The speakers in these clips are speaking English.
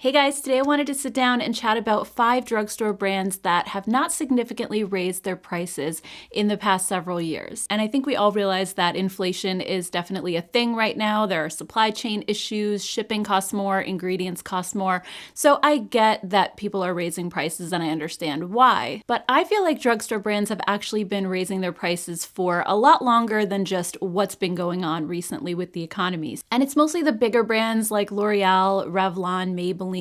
Hey guys, today I wanted to sit down and chat about 5 drugstore brands that have not significantly raised their prices in the past several years. And I think we all realize that inflation is definitely a thing right now. There are supply chain issues, shipping costs more, ingredients cost more. So I get that people are raising prices and I understand why. But I feel like drugstore brands have actually been raising their prices for a lot longer than just what's been going on recently with the economies. And it's mostly the bigger brands like L'Oreal, Revlon, Maybelline,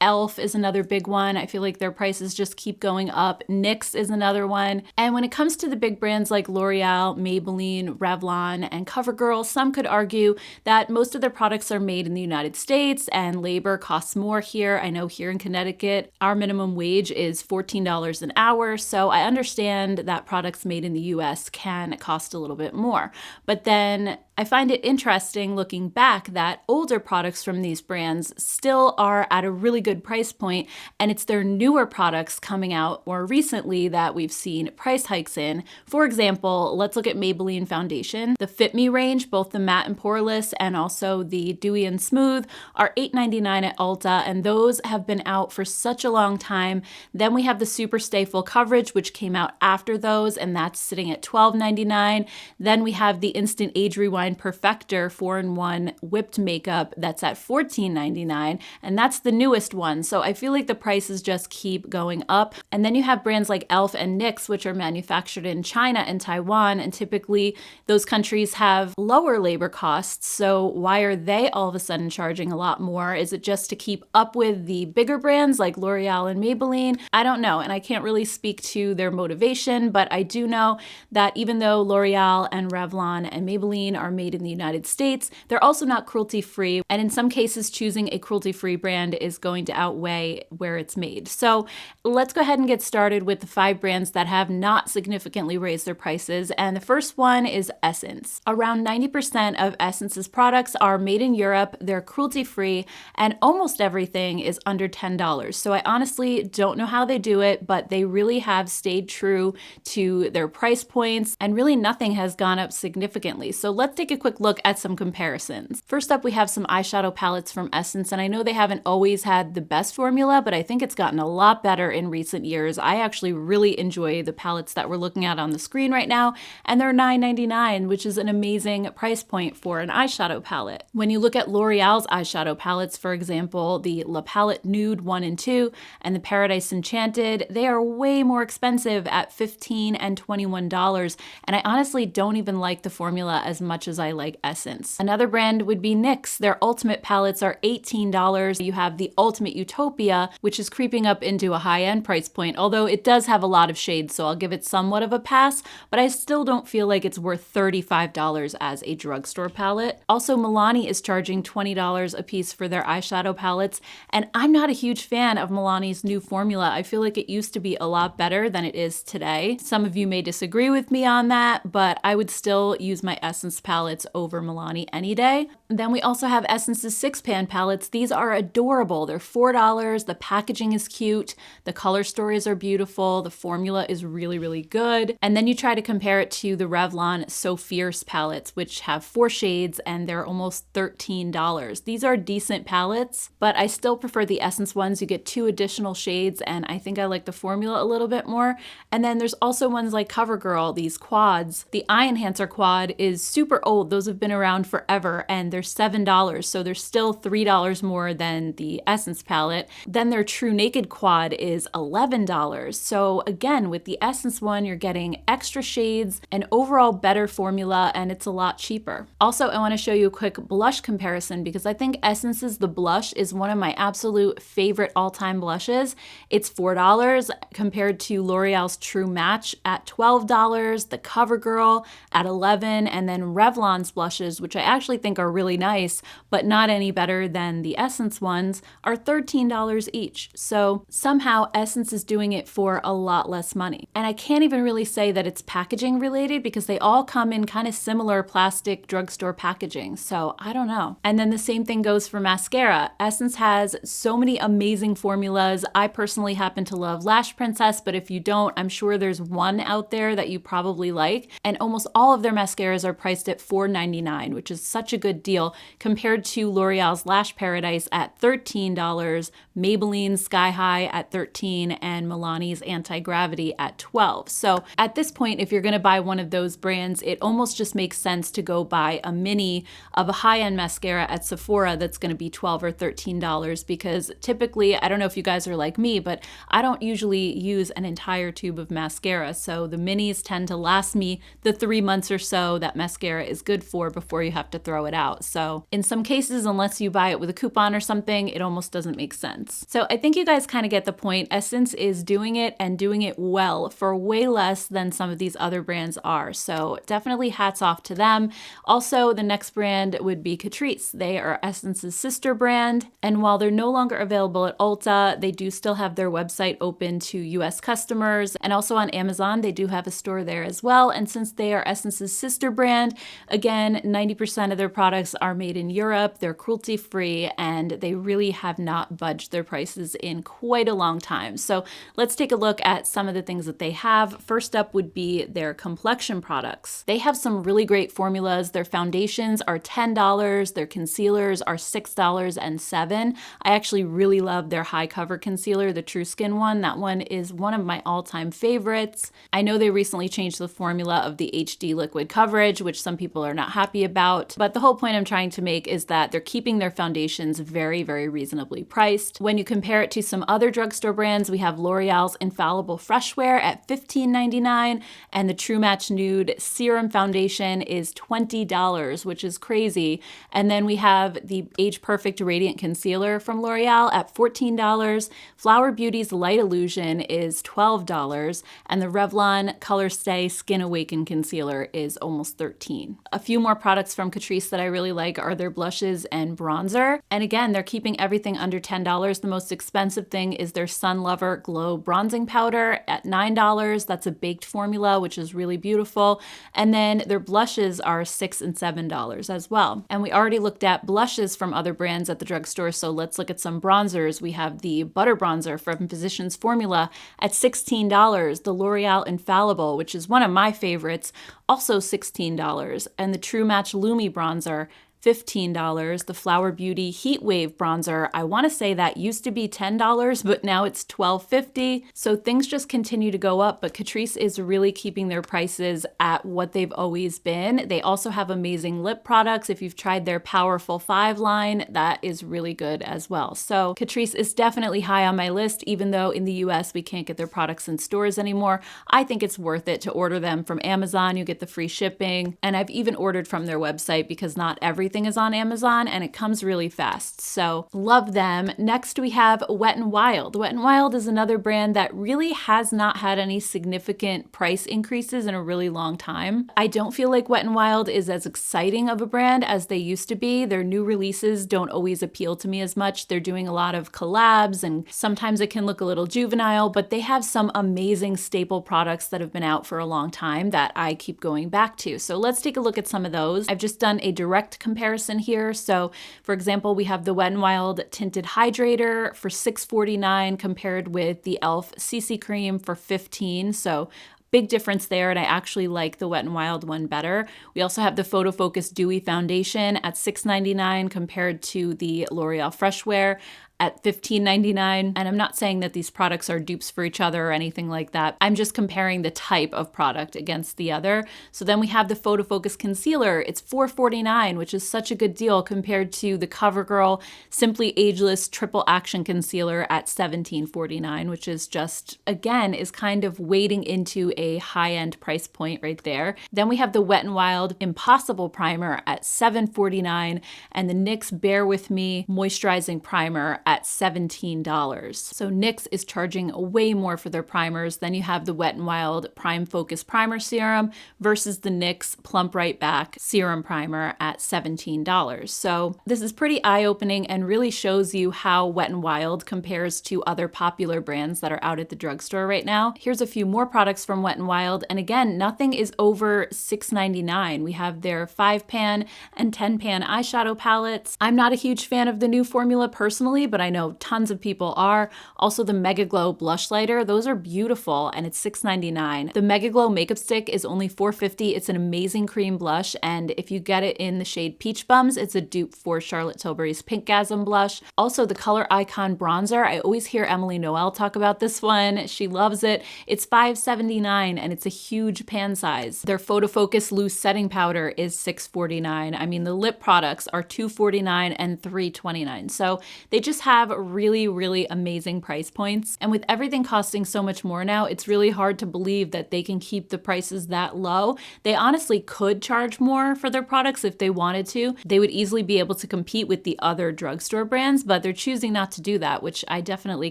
Elf is another big one. I feel like their prices just keep going up. NYX is another one. And when it comes to the big brands like L'Oreal, Maybelline, Revlon, and CoverGirl, some could argue that most of their products are made in the United States and labor costs more here. I know here in Connecticut, our minimum wage is $14 an hour. So I understand that products made in the US can cost a little bit more. But then I find it interesting looking back that older products from these brands still are at a really good price point, and it's their newer products coming out more recently that we've seen price hikes in. For example, let's look at Maybelline Foundation. The Fit Me range, both the matte and poreless and also the dewy and smooth, are $8.99 at Ulta, and those have been out for such a long time. Then we have the Super Stay Full Coverage, which came out after those, and that's sitting at $12.99. Then we have the Instant Age Rewind Perfector 4-in-1 whipped makeup that's at $14.99, and that's the newest one. So I feel like the prices just keep going up. And then you have brands like Elf and NYX, which are manufactured in China and Taiwan, and typically those countries have lower labor costs. So why are they all of a sudden charging a lot more? Is it just to keep up with the bigger brands like L'Oreal and Maybelline? I don't know, and I can't really speak to their motivation, but I do know that even though L'Oreal and Revlon and Maybelline are made in the United States, they're also not cruelty-free, and in some cases choosing a cruelty-free brand is going to outweigh where it's made. So let's go ahead and get started with the 5 brands that have not significantly raised their prices, and the first one is Essence. Around 90% of Essence's products are made in Europe, they're cruelty-free, and almost everything is under $10. So I honestly don't know how they do it, but they really have stayed true to their price points, and really nothing has gone up significantly. So let's take a quick look at some comparisons. First up, we have some eyeshadow palettes from Essence, and I know they haven't always had the best formula, but I think it's gotten a lot better in recent years. I actually really enjoy the palettes that we're looking at on the screen right now, and they're $9.99, which is an amazing price point for an eyeshadow palette. When you look at L'Oreal's eyeshadow palettes, for example, the La Palette Nude 1 and 2 and the Paradise Enchanted, they are way more expensive at $15 and $21, and I honestly don't even like the formula as much as I like Essence. Another brand would be NYX. Their Ultimate palettes are $18. You have the Ultimate Utopia, which is creeping up into a high-end price point, although it does have a lot of shades, so I'll give it somewhat of a pass, but I still don't feel like it's worth $35 as a drugstore palette. Also, Milani is charging $20 a piece for their eyeshadow palettes, and I'm not a huge fan of Milani's new formula. I feel like it used to be a lot better than it is today. Some of you may disagree with me on that, but I would still use my Essence palettes over Milani any day. Then we also have Essence's 6-pan palettes. These are adorable. They're $4. The packaging is cute. The color stories are beautiful. The formula is really, really good. And then you try to compare it to the Revlon So Fierce palettes, which have 4 shades and they're almost $13. These are decent palettes, but I still prefer the Essence ones. You get 2 additional shades, and I think I like the formula a little bit more. And then there's also ones like CoverGirl, these quads. The Eye Enhancer quad is super old. Those have been around forever, and they're $7, so they're still $3 more than the Essence palette. Then their True Naked quad is $11. So again, with the Essence one, you're getting extra shades, an overall better formula, and it's a lot cheaper. Also, I want to show you a quick blush comparison because I think Essence's The Blush is one of my absolute favorite all-time blushes. It's $4 compared to L'Oreal's True Match at $12, the CoverGirl at $11, and then Revlon's blushes, which I actually think are really nice, but not any better than the Essence ones, are $13 each. So somehow Essence is doing it for a lot less money. And I can't even really say that it's packaging related because they all come in kind of similar plastic drugstore packaging. So I don't know. And then the same thing goes for mascara. Essence has so many amazing formulas. I personally happen to love Lash Princess, but if you don't, I'm sure there's one out there that you probably like. And almost all of their mascaras are priced at $4.99, which is such a good deal deal compared to L'Oreal's Lash Paradise at $13, Maybelline's Sky High at $13, and Milani's Anti-Gravity at $12. So at this point, if you're going to buy one of those brands, it almost just makes sense to go buy a mini of a high-end mascara at Sephora that's going to be $12 or $13, because typically, I don't know if you guys are like me, but I don't usually use an entire tube of mascara. So the minis tend to last me the 3 months or so that mascara is good for before you have to throw it out. So in some cases, unless you buy it with a coupon or something, it almost doesn't make sense. So I think you guys kind of get the point. Essence is doing it and doing it well for way less than some of these other brands are. So definitely hats off to them. Also, the next brand would be Catrice. They are Essence's sister brand. And while they're no longer available at Ulta, they do still have their website open to US customers. And also on Amazon, they do have a store there as well. And since they are Essence's sister brand, again, 90% of their products are made in Europe. They're cruelty-free, and they really have not budged their prices in quite a long time. So let's take a look at some of the things that they have. First up would be their complexion products. They have some really great formulas. Their foundations are $10. Their concealers are $6 and $7. I actually really love their high cover concealer, the True Skin one. That one is one of my all-time favorites. I know they recently changed the formula of the HD liquid coverage, which some people are not happy about, but the whole point I'm trying to make is that they're keeping their foundations very, very reasonably priced. When you compare it to some other drugstore brands, we have L'Oreal's Infallible Freshwear at $15.99, and the True Match Nude Serum Foundation is $20, which is crazy. And then we have the Age Perfect Radiant Concealer from L'Oreal at $14. Flower Beauty's Light Illusion is $12, and the Revlon Color Stay Skin Awaken Concealer is almost $13. A few more products from Catrice that I really like are their blushes and bronzer. And again, they're keeping everything under $10. The most expensive thing is their Sun Lover Glow Bronzing Powder at $9. That's a baked formula, which is really beautiful. And then their blushes are $6 and $7 as well. And we already looked at blushes from other brands at the drugstore, so let's look at some bronzers. We have the Butter Bronzer from Physicians Formula at $16. The L'Oreal Infallible, which is one of my favorites, also $16. And the True Match Lumi Bronzer, $15. The Flower Beauty Heat Wave Bronzer, I want to say that used to be $10, but now it's $12.50. So things just continue to go up, but Catrice is really keeping their prices at what they've always been. They also have amazing lip products. If you've tried their Powerful 5 line, that is really good as well. So Catrice is definitely high on my list, even though in the US we can't get their products in stores anymore. I think it's worth it to order them from Amazon. You get the free shipping, and I've even ordered from their website because not everything is on Amazon and it comes really fast. So love them. Next we have Wet n Wild. Wet n Wild is another brand that really has not had any significant price increases in a really long time. I don't feel like Wet n Wild is as exciting of a brand as they used to be. Their new releases don't always appeal to me as much. They're doing a lot of collabs and sometimes it can look a little juvenile, but they have some amazing staple products that have been out for a long time that I keep going back to. So let's take a look at some of those. I've just done a direct comparison here. So for example, we have the Wet n Wild Tinted Hydrator for $6.49 compared with the e.l.f. CC Cream for $15. So big difference there, and I actually like the Wet n Wild one better. We also have the Photo Focus Dewy Foundation at $6.99 compared to the L'Oreal Freshwear at $15.99. And I'm not saying that these products are dupes for each other or anything like that. I'm just comparing the type of product against the other. So then we have the Photo Focus Concealer. It's $4.49, which is such a good deal compared to the CoverGirl Simply Ageless Triple Action Concealer at $17.49, which is just, again, is kind of wading into a high-end price point right there. Then we have the Wet n Wild Impossible Primer at $7.49 and the NYX Bear With Me Moisturizing Primer at $17. So NYX is charging way more for their primers. Then you have the Wet n Wild Prime Focus Primer Serum versus the NYX Plump Right Back Serum Primer at $17. So this is pretty eye-opening and really shows you how Wet n Wild compares to other popular brands that are out at the drugstore right now. Here's a few more products from Wet n Wild, and again, nothing is over $6.99. We have their 5-pan and 10-pan eyeshadow palettes. I'm not a huge fan of the new formula personally, but but I know tons of people are. Also the Mega Glow blush lighter, those are beautiful, and it's $6.99. The Mega Glow makeup stick is only $4.50. It's an amazing cream blush, and if you get it in the shade Peach Bums, it's a dupe for Charlotte Tilbury's Pinkgasm blush. Also the Color Icon bronzer, I always hear Emily Noel talk about this one. She loves it. It's $5.79 and it's a huge pan size. Their Photo Focus loose setting powder is $6.49. I mean, the lip products are $2.49 and $3.29. So they just have really, really amazing price points. And with everything costing so much more now, it's really hard to believe that they can keep the prices that low. They honestly could charge more for their products if they wanted to. They would easily be able to compete with the other drugstore brands, but they're choosing not to do that, which I definitely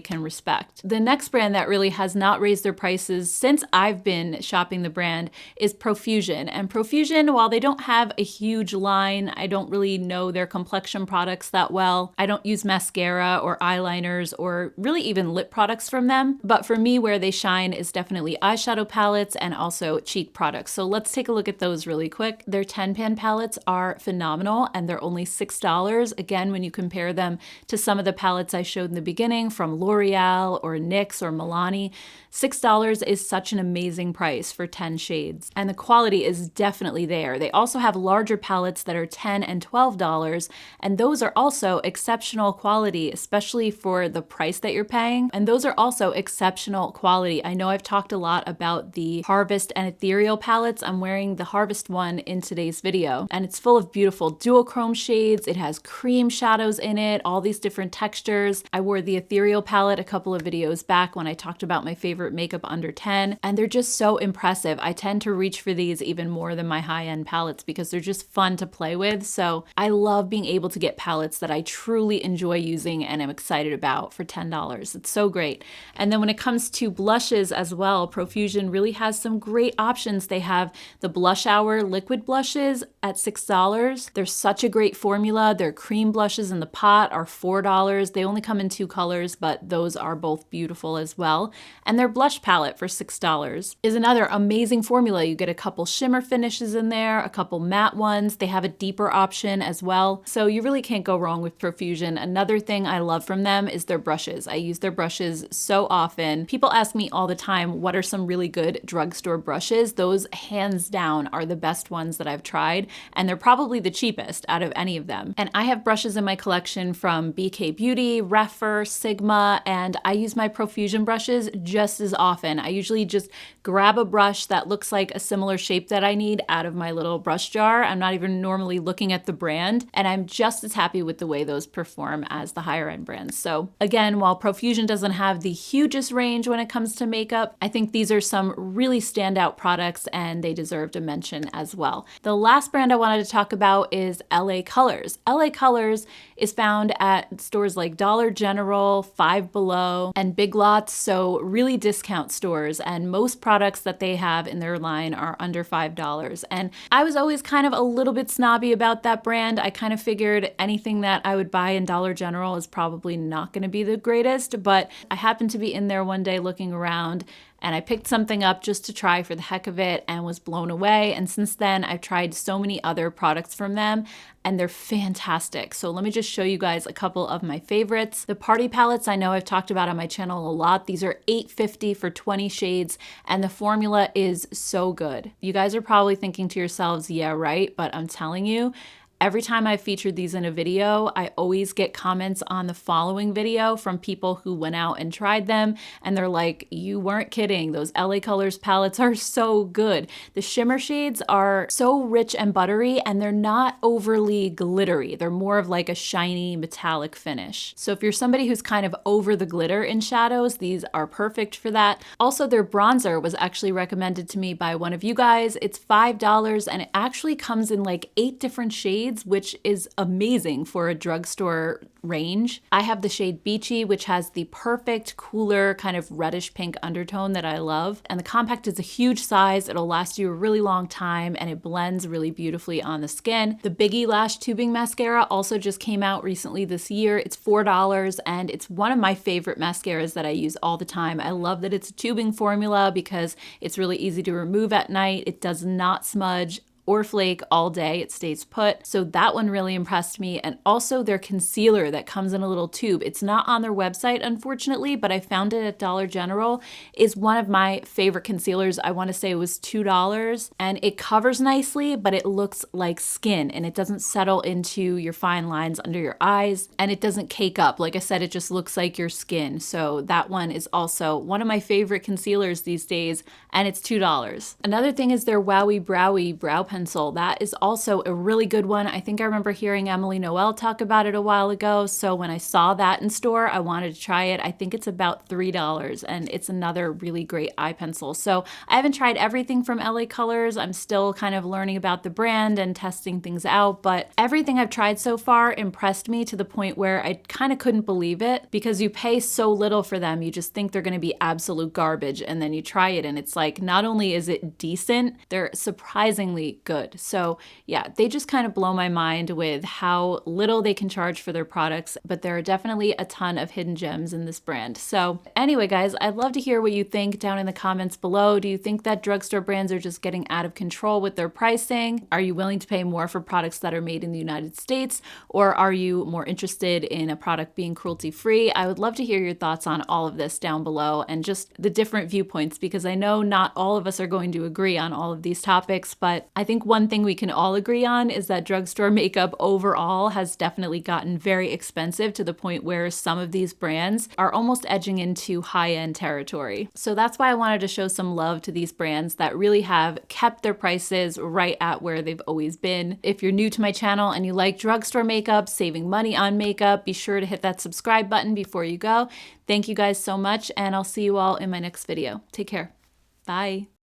can respect. The next brand that really has not raised their prices since I've been shopping the brand is Profusion. And Profusion, while they don't have a huge line, I don't really know their complexion products that well. I don't use mascara or eyeliners or really even lip products from them. But for me, where they shine is definitely eyeshadow palettes and also cheek products. So let's take a look at those really quick. Their 10-pan palettes are phenomenal and they're only $6. Again, when you compare them to some of the palettes I showed in the beginning from L'Oreal or NYX or Milani, $6 is such an amazing price for 10 shades. And the quality is definitely there. They also have larger palettes that are $10 and $12, and those are also exceptional quality, especially for the price that you're paying. And those are also exceptional quality. I know I've talked a lot about the Harvest and Ethereal palettes. I'm wearing the Harvest one in today's video, and it's full of beautiful duochrome shades. It has cream shadows in it, all these different textures. I wore the Ethereal palette a couple of videos back when I talked about my favorite makeup under 10, and they're just so impressive. I tend to reach for these even more than my high-end palettes because they're just fun to play with. So I love being able to get palettes that I truly enjoy using and am excited about for $10. It's so great. And then when it comes to blushes as well, Profusion really has some great options. They have the Blush Hour liquid blushes at $6. They're such a great formula. Their cream blushes in the pot are $4. They only come in 2 colors, but those are both beautiful as well. And their blush palette for $6 is another amazing formula. You get a couple shimmer finishes in there, a couple matte ones. They have a deeper option as well. So you really can't go wrong with Profusion. Another thing I love from them is their brushes. I use their brushes so often. People ask me all the time, what are some really good drugstore brushes? Those hands down are the best ones that I've tried, and they're probably the cheapest out of any of them. And I have brushes in my collection from BK Beauty, Rephr, Sigma, and I use my Profusion brushes just as often. I usually just grab a brush that looks like a similar shape that I need out of my little brush jar. I'm not even normally looking at the brand, and I'm just as happy with the way those perform as the higher end brands. So again, while Profusion doesn't have the hugest range when it comes to makeup, I think these are some really standout products and they deserve a mention as well. The last brand I wanted to talk about is LA Colors. LA Colors is found at stores like Dollar General, Five Below, and Big Lots, so really discount stores, and most products that they have in their line are under $5. And I was always kind of a little bit snobby about that brand. I kind of figured anything that I would buy in Dollar General is probably not going to be the greatest, but I happened to be in there one day looking around and I picked something up just to try for the heck of it and was blown away. And since then, I've tried so many other products from them and they're fantastic. So let me just show you guys a couple of my favorites. The party palettes I know I've talked about on my channel a lot. These are $8.50 for 20 shades and the formula is so good. You guys are probably thinking to yourselves, yeah, right, but I'm telling you, every time I've featured these in a video, I always get comments on the following video from people who went out and tried them, and they're like, you weren't kidding, those LA Colors palettes are so good. The shimmer shades are so rich and buttery, and they're not overly glittery. They're more of like a shiny metallic finish. So if you're somebody who's kind of over the glitter in shadows, these are perfect for that. Also, their bronzer was actually recommended to me by one of you guys. It's $5, and it actually comes in like 8 different shades, which is amazing for a drugstore range. I have the shade Beachy, which has the perfect cooler kind of reddish pink undertone that I love. And the compact is a huge size. It'll last you a really long time and it blends really beautifully on the skin. The Biggie Lash Tubing Mascara also just came out recently this year. It's $4 and it's one of my favorite mascaras that I use all the time. I love that it's a tubing formula because it's really easy to remove at night. It does not smudge or flake all day. It stays put. So that one really impressed me. And also their concealer that comes in a little tube. It's not on their website, unfortunately, but I found it at Dollar General, is one of my favorite concealers. I want to say it was $2, and it covers nicely, but it looks like skin and it doesn't settle into your fine lines under your eyes and it doesn't cake up. Like I said, it just looks like your skin. So that one is also one of my favorite concealers these days, and it's $2. Another thing is their Wowie Browie brow pencil. That is also a really good one. I think I remember hearing Emily Noel talk about it a while ago. So when I saw that in store, I wanted to try it. I think it's about $3, and it's another really great eye pencil. So I haven't tried everything from LA Colors. I'm still kind of learning about the brand and testing things out, but everything I've tried so far impressed me to the point where I kind of couldn't believe it, because you pay so little for them. You just think they're going to be absolute garbage, and then you try it and it's like, not only is it decent, they're surprisingly good. So yeah, they just kind of blow my mind with how little they can charge for their products, but there are definitely a ton of hidden gems in this brand. So anyway, guys, I'd love to hear what you think down in the comments below. Do you think that drugstore brands are just getting out of control with their pricing? Are you willing to pay more for products that are made in the United States, or are you more interested in a product being cruelty-free? I would love to hear your thoughts on all of this down below and just the different viewpoints, because I know not all of us are going to agree on all of these topics, but I think one thing we can all agree on is that drugstore makeup overall has definitely gotten very expensive, to the point where some of these brands are almost edging into high-end territory. So that's why I wanted to show some love to these brands that really have kept their prices right at where they've always been. If you're new to my channel and you like drugstore makeup, saving money on makeup, be sure to hit that subscribe button before you go. Thank you guys so much, and I'll see you all in my next video. Take care. Bye.